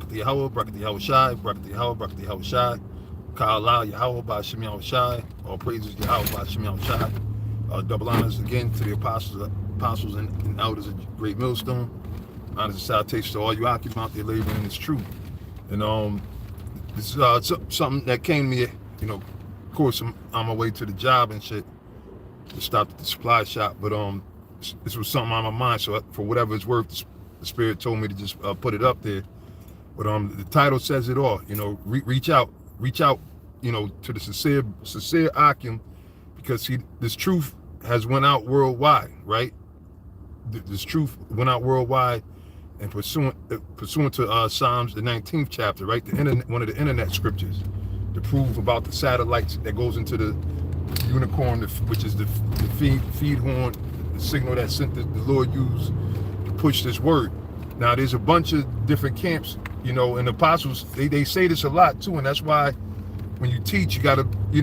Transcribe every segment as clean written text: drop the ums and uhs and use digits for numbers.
Barakati Yahweh, Barakati Yahweh Shai, Barakati Yahweh, Barakati Yahweh Shai, Ka'ala Yahweh by Shem Yahweh Shai, all praises Yahweh by Shem Yahweh Shai. Double honors again to the apostles and elders of Great Millstone. Honors and salutations to all you Ahchyam out there laboring in this truth. And this is something that came to me, of course, I'm on my way to the job and shit, to stop at the supply shop, but this was something on my mind, so for whatever it's worth, the Spirit told me to just put it up there. But the title says it all, reach out, to the sincere Ahchyam, because this truth has went out worldwide, right? This truth went out worldwide, and pursuant to Psalms, the 19th chapter, right? One of the internet scriptures, to prove about the satellites that goes into the unicorn, which is the feed horn, the signal that sent the Lord used to push this word. Now, there's a bunch of different camps, and the apostles, they say this a lot too, and that's why when you teach, you got to, you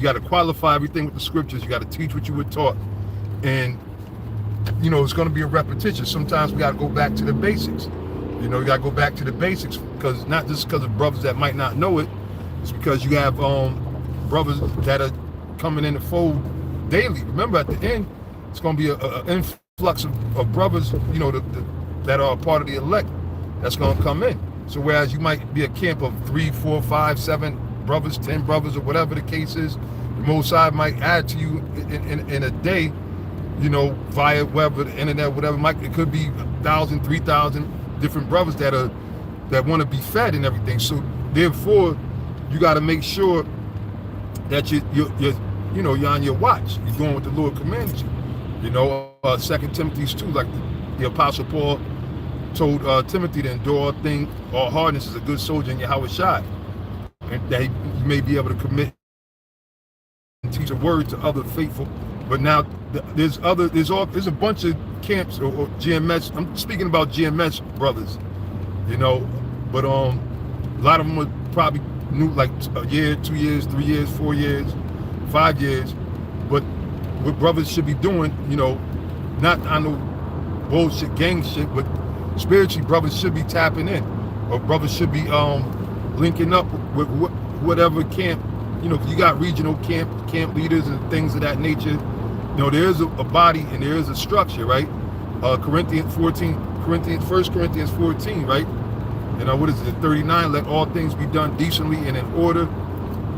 got to qualify everything with the scriptures. You got to teach what you were taught, and it's going to be a repetition. Sometimes we got to go back to the basics. You got to go back to the basics, because not just because of brothers that might not know it, it's because you have brothers that are coming in the fold daily. Remember, at the end, it's going to be an influx of brothers, that are a part of the elect that's going to come in. So whereas you might be a camp of 3, 4, 5, 7 brothers, 10 brothers, or whatever the case is, the Most High might add to you in a day, via whatever, the internet, whatever. It could be 1,000, 3,000 different brothers that want to be fed and everything. So therefore, you got to make sure that you're on your watch. You're doing what the Lord commanded you. 2 Timothy 2, like the Apostle Paul told Timothy to endure all hardness as a good soldier in Yahweh Shai, and that you may be able to commit and teach a word to other faithful. But now there's a bunch of camps or GMS. I'm speaking about GMS brothers, but a lot of them are probably new, like a year, 2 years, 3 years, 4 years, 5 years. But what brothers should be doing, not on no bullshit gang shit, but spiritually, brothers should be tapping in, or brothers should be linking up with whatever camp. You got regional camp leaders and things of that nature. There is a body and there is a structure, right? 1 Corinthians 14, right? What is it, 39? Let all things be done decently and in order,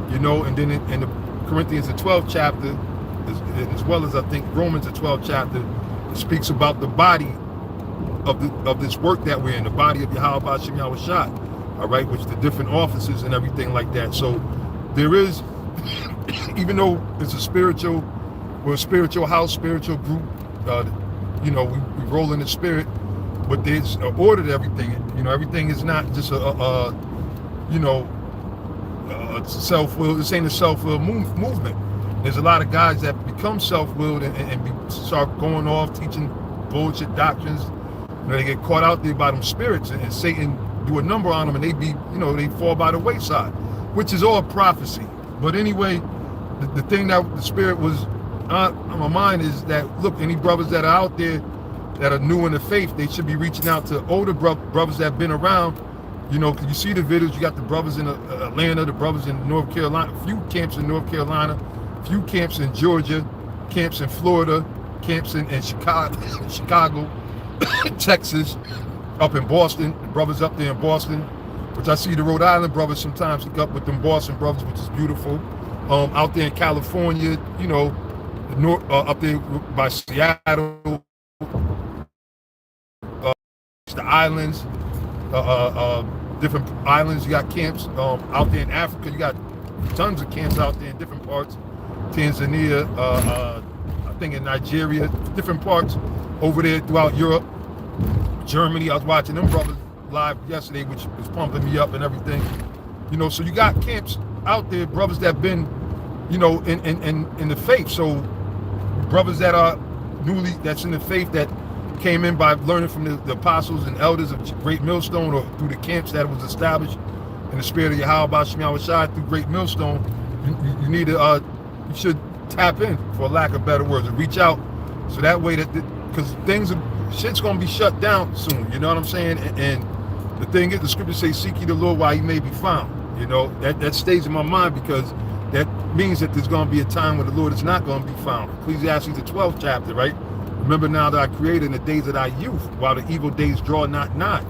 and then in the Corinthians, the 12th chapter, as well as I think Romans, the 12th chapter, it speaks about the body of this work that we're in, the body of Yahweh B'Shem Yahweh Shai, all right, which the different offices and everything like that. So there is, even though it's we're a spiritual house, spiritual group, we roll in the spirit, but there's an order to everything. Everything is not just a self-willed. This ain't a self-willed movement. There's a lot of guys that become self-willed and start going off teaching bullshit doctrines. They get caught out there by them spirits, and Satan do a number on them, and they fall by the wayside, which is all prophecy. But anyway, the thing that the Spirit was on my mind is that, look, any brothers that are out there that are new in the faith, they should be reaching out to older brothers that have been around. Because you see the videos, you got the brothers in Atlanta, the brothers in North Carolina, a few camps in North Carolina, a few camps in Georgia, camps in Florida, camps in Chicago, Texas, up in Boston, the brothers up there in Boston, which I see the Rhode Island brothers sometimes hook up with them Boston brothers, which is beautiful. Out there in California, up there by Seattle, the islands, different islands, you got camps. Out there in Africa, you got tons of camps out there in different parts. Tanzania, I think in Nigeria, different parts over there throughout Europe. Germany, I was watching them brothers live yesterday, which was pumping me up and everything. So you got camps out there, brothers that been, in the faith. So brothers that are that's in the faith, that came in by learning from the apostles and elders of Great Millstone, or through the camps that was established in the spirit of Yahweh B'Shem Yahweh Shai through Great Millstone. You need to, you should tap in, for lack of better words, and reach out, so that way because shit's gonna be shut down soon. You know what I'm saying? And the thing is, the scriptures say, seek ye the Lord while he may be found. You know, that stays in my mind, because that means that there's going to be a time when the Lord is not going to be found. Ecclesiastes, the 12th chapter, right? Remember now that I created in the days of thy youth, while the evil days draw not nigh,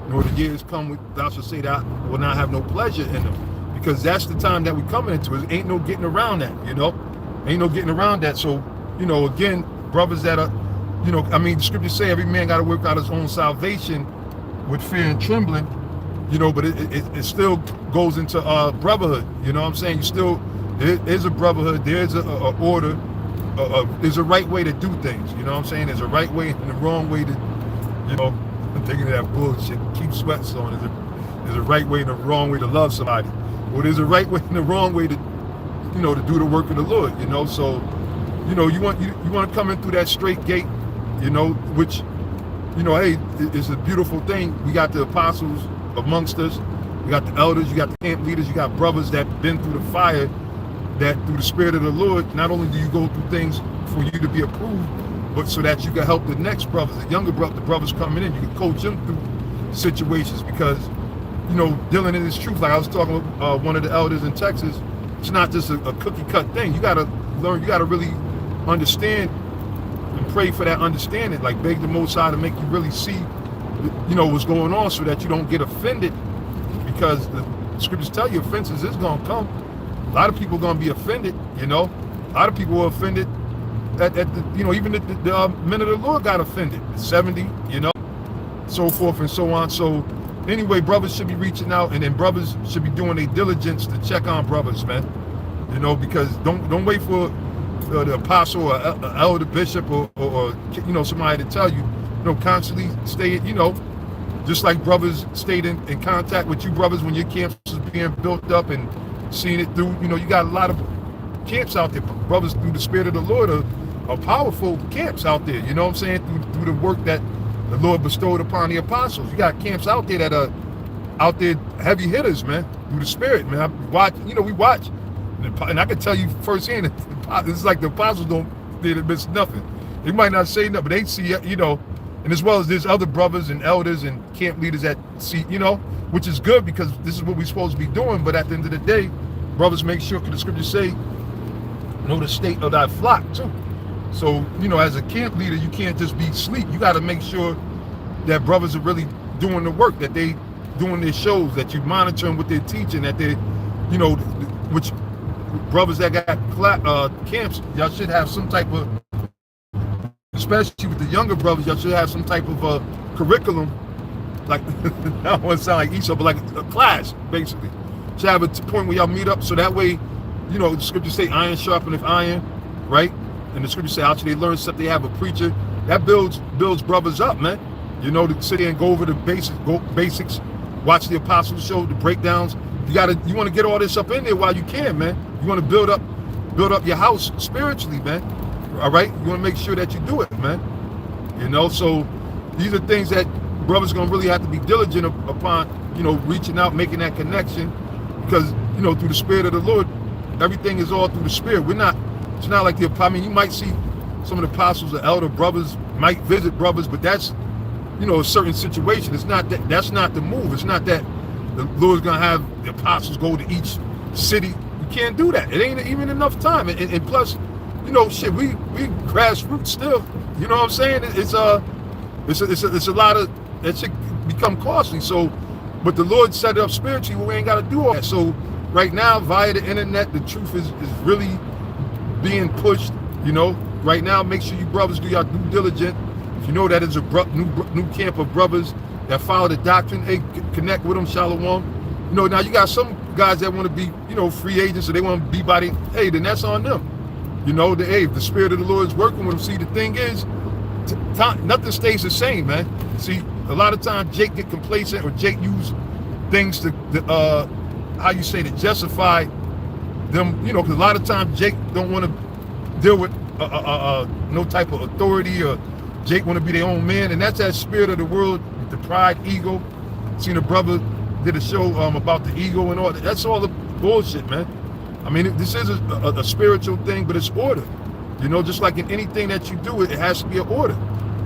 nor the years come with thou shalt say that I will not have no pleasure in them. Because that's the time that we're coming into. It ain't no getting around that, you know? Ain't no getting around that. So, you know, again, brothers that are, you know, I mean, the scriptures say every man got to work out his own salvation with fear and trembling, you know, but it still goes into brotherhood. You know what I'm saying? You still, there is a brotherhood, there's a order, there's a right way to do things. You know what I'm saying? There's a right way and a wrong way to, you know, I'm thinking of that bullshit, keep sweats on. There's a right way and a wrong way to love somebody. Well, there's a right way and a wrong way to, you know, to do the work of the Lord, you know? So, you know, you want to come in through that straight gate, you know, which, you know, hey, it's a beautiful thing. We got the apostles amongst us. We got the elders, you got the camp leaders, you got brothers that been through the fire, that through the Spirit of the Lord, not only do you go through things for you to be approved, but so that you can help the next brothers, the younger brothers, the brothers coming in. You can coach them through situations, because, you know, dealing in this truth, like I was talking with one of the elders in Texas, it's not just a cookie cut thing. You got to learn, you got to really understand and pray for that understanding, like beg the Most High to make you really see, you know, what's going on, so that you don't get offended, because the scriptures tell you offenses is going to come. A lot of people are going to be offended, you know. A lot of people were offended at the, you know, even the men of the Lord got offended, 70, you know, so forth and so on. So anyway, brothers should be reaching out, and then brothers should be doing their diligence to check on brothers, man. You know, because don't wait for the apostle or elder bishop or you know, somebody to tell you. You know, constantly stay, you know, just like brothers stayed in contact with you brothers when your camps was being built up and seeing it through. You know, you got a lot of camps out there. Brothers through the Spirit of the Lord are powerful camps out there. You know what I'm saying? Through the work that the Lord bestowed upon the apostles. You got camps out there that are out there, heavy hitters, man, through the Spirit, man. We watch, and I can tell you firsthand, it's like the apostles they miss nothing. They might not say nothing, but they see, you know, and as well as there's other brothers and elders and camp leaders that see, you know, which is good, because this is what we're supposed to be doing. But at the end of the day, brothers make sure, because the scriptures say, know the state of thy flock too. So, you know, as a camp leader, you can't just be asleep. You got to make sure that brothers are really doing the work, that they doing their shows, that you monitoring what they're teaching, that they, you know, which brothers that got camps, y'all should have some type of, especially with the younger brothers, y'all should have some type of curriculum, like, I don't want to sound like each other, but like a class, basically. Should have a point where y'all meet up, so that way, you know, the scriptures say iron sharpeneth iron, right? And the scriptures say, how should they learn stuff? They have a preacher. That builds brothers up, man. You know, to sit there and go over the basics, watch the apostles show, the breakdowns. You want to get all this up in there while you can, man. You want to build up your house spiritually, man. All right? You want to make sure that you do it, man. You know, so these are things that brothers going to really have to be diligent upon, you know, reaching out, making that connection, because, you know, through the Spirit of the Lord, everything is all through the Spirit. It's not like you might see some of the apostles or elder brothers might visit brothers, but that's, you know, a certain situation. It's not that's not the move. It's not that the Lord's going to have the apostles go to each city. You can't do that. It ain't even enough time. And plus, you know, shit, we grassroots still. You know what I'm saying? It's a lot of, that shit become costly. So, but the Lord set it up spiritually, we ain't got to do all that. So right now, via the internet, the truth is really being pushed. You know, right now, make sure you brothers do your due diligence. If you know that it's a new camp of brothers that follow the doctrine, hey, connect with them, shalom. You know, now you got some guys that want to be, you know, free agents, so they want to be by the, hey, then that's on them. You know, hey, if the Spirit of the Lord is working with them. See, the thing is, nothing stays the same, man. See, a lot of times Jake get complacent, or Jake use things to to justify them, you know, because a lot of times Jake don't want to deal with no type of authority, or Jake want to be their own man, and that's that spirit of the world, the pride, ego. Seen a brother did a show about the ego and all that. That's all the bullshit, man. I mean, this is a spiritual thing, but it's order. You know, just like in anything that you do, it has to be an order.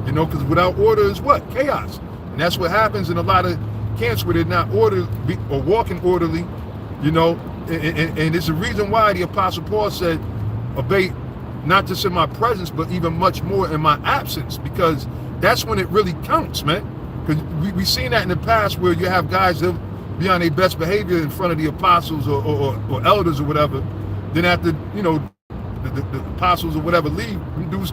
You know, because without order is what? Chaos. And that's what happens in a lot of camps where they're not orderly or walking orderly, you know, and it's a reason why the Apostle Paul said, obey not just in my presence, but even much more in my absence, because that's when it really counts, man. Because we've seen that in the past where you have guys that be on their best behavior in front of the apostles or elders or whatever. Then after, you know, the apostles or whatever leave, them dudes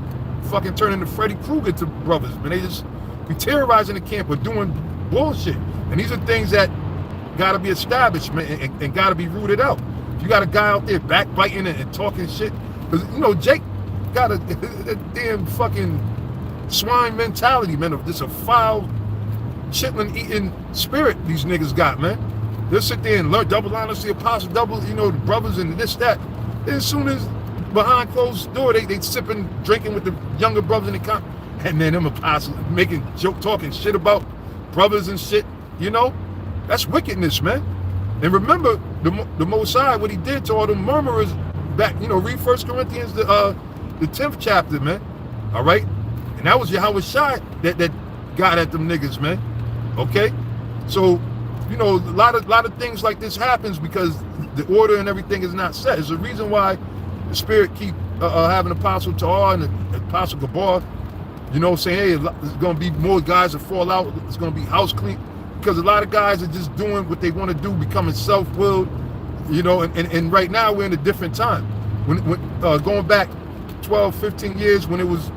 fucking turn into Freddy Krueger to brothers, man. They just be terrorizing the camp or doing bullshit. And these are things that gotta be established, man, and gotta be rooted out. If you got a guy out there backbiting and talking shit, because, you know, Jake got a damn fucking swine mentality, man, of just a foul, chitlin eating spirit these niggas got, man. They'll sit there and learn double honesty, apostle, double, you know, the brothers and this, that. And as soon as behind closed door, they sipping, drinking with the younger brothers in the camp, and then them apostles making joke, talking shit about brothers and shit, you know? That's wickedness, man. And remember, the Most High, what he did to all the murmurers back, you know, read 1 Corinthians, the 10th chapter, man. All right? And that was Yahweh Shai that got at them niggas, man. Okay? So, you know, a lot of things like this happens because the order and everything is not set. There's a reason why the Spirit keep having Apostle Tahar and Apostle Gabar, you know, saying, hey, there's going to be more guys that fall out. It's going to be house clean. Because a lot of guys are just doing what they want to do, becoming self-willed, you know, and right now we're in a different time. When going back 12, 15 years when it was,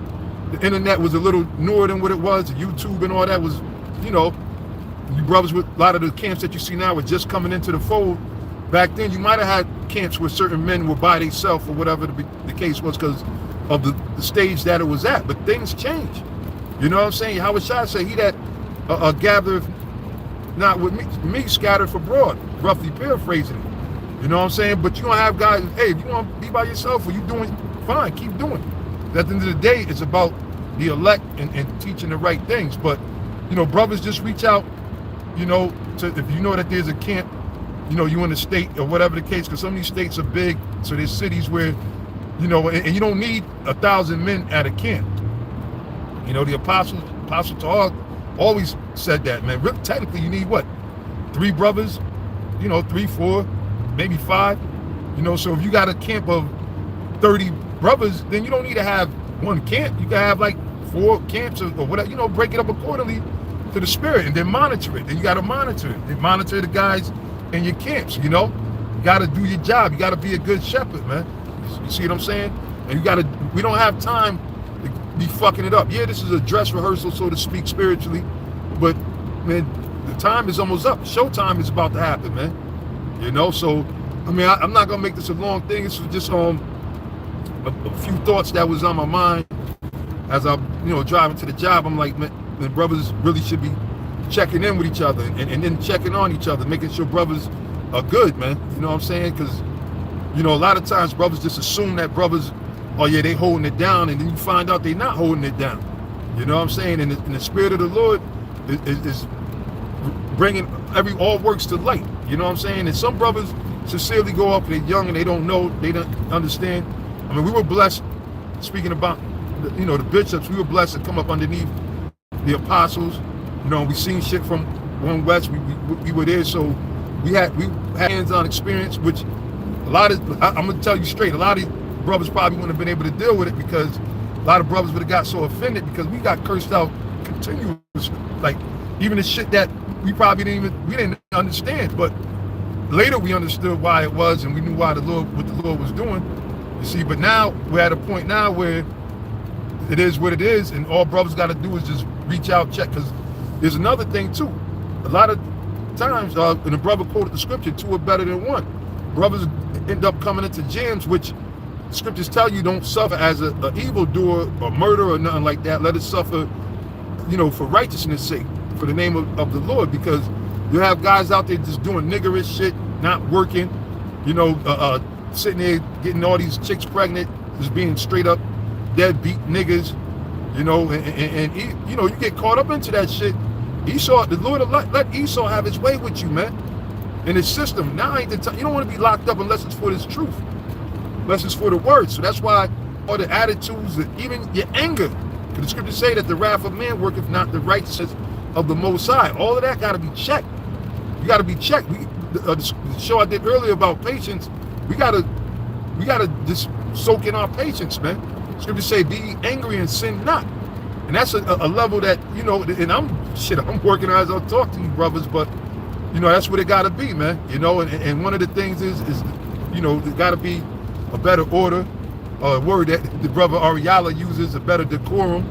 the internet was a little newer than what it was, YouTube and all that was, you know, you brothers with a lot of the camps that you see now were just coming into the fold. Back then, you might have had camps where certain men were by themselves or whatever the case was because of the stage that it was at. But things change. You know what I'm saying? How should I say? He that gathereth not with me scattered for broad, roughly paraphrasing it. You know what I'm saying? But you don't have guys, hey, if you want to be by yourself or you doing fine, keep doing it. At the end of the day, it's about the elect and teaching the right things. But, you know, brothers just reach out, you know, to, if you know that there's a camp, you know, you in the state or whatever the case, because some of these states are big, so there's cities where, you know, and you don't need 1,000 men at a camp. You know, the Apostle Tahar always said that, man. Really, technically, you need what? 3 brothers, you know, 3, 4, maybe 5. You know, so if you got a camp of 30 brothers, then you don't need to have one camp. You can have like 4 camps or whatever, you know, break it up accordingly to the Spirit and then monitor it. Then you got to monitor it. And monitor the guys in your camps, you know. You got to do your job. You got to be a good shepherd, man. You see what I'm saying? And you got to, we don't have time to be fucking it up. Yeah, this is a dress rehearsal, so to speak, spiritually. But, man, the time is almost up. Showtime is about to happen, man. You know, so, I mean, I'm not going to make this a long thing. This was just a few thoughts that was on my mind as I'm, you know, driving to the job. I'm like, man, brothers really should be checking in with each other and then checking on each other, making sure brothers are good, man. You know what I'm saying? Because, you know, a lot of times brothers just assume that brothers, oh yeah, they holding it down, and then you find out they not holding it down. You know what I'm saying? And the Spirit of the Lord is bringing all works to light. You know what I'm saying? And some brothers sincerely go up, they're young and they don't know, they don't understand. I mean, we were blessed, speaking about, you know, the bishops, we were blessed to come up underneath the apostles. You know, we seen shit from One West. We were there, so we had hands-on experience, which a lot of, I'm gonna tell you straight, a lot of brothers probably wouldn't have been able to deal with it because a lot of brothers would have got so offended because we got cursed out continuously. Like even the shit that we probably didn't understand, but later we understood why it was, and we knew why what the Lord was doing. You see, but now we're at a point now where it is what it is, and all brothers got to do is just reach out, check. Because there's another thing too. A lot of times, and a brother quoted the scripture, 2 are better than 1. Brothers end up coming into jams, which scriptures tell you don't suffer as an evildoer or murderer or nothing like that. Let it suffer, you know, for righteousness' sake, for the name of the Lord. Because you have guys out there just doing niggerish shit, not working, you know, sitting there getting all these chicks pregnant, just being straight up deadbeat niggas, you know, and you know, you get caught up into that shit. Esau, the Lord let Esau have his way with you, man, in his system. Now ain't the time. You don't want to be locked up unless it's for this truth, unless it's for the word. So that's why all the attitudes, even your anger, because the scriptures say that the wrath of man worketh not the righteousness of the Most High. All of that got to be checked. You got to be checked. The show I did earlier about patience, we gotta just soak in our patience, man. Scripture say, "Be ye angry and sin not," and that's a level that, you know. And I'm working as I talk to you, brothers, but you know, that's what it got to be, man. You know, and one of the things is you know, there got to be a better order, a word that the brother Ariala uses, a better decorum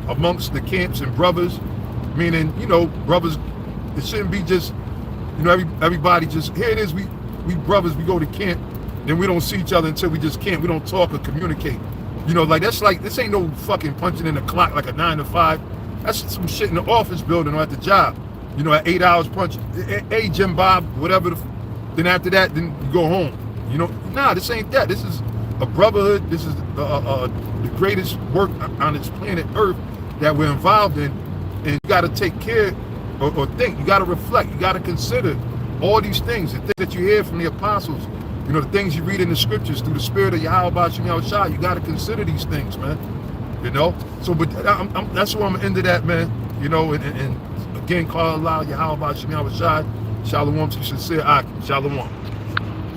amongst the camps and brothers, meaning, you know, brothers, it shouldn't be just, you know, everybody just, here it is, we brothers, we go to camp, then we don't see each other until we just camp. We don't talk or communicate. You know, like, that's like, this ain't no fucking punching in the clock like a 9 to 5. That's some shit in the office building or at the job. You know, at 8 hours punch, hey, Jim Bob, whatever, then after that, then you go home. You know, nah, this ain't that. This is a brotherhood. This is the greatest work on this planet Earth that we're involved in. And you got to take care or think. You got to reflect. You got to consider all these things, the things that you hear from the apostles. You know, the things you read in the scriptures through the spirit of Yahweh Shai. You got to consider these things, man. You know, so but that's where I'm into that, man. You know, and again, call Allah Yahweh Shai. Shalom to sincere Ahchyam. Shalom.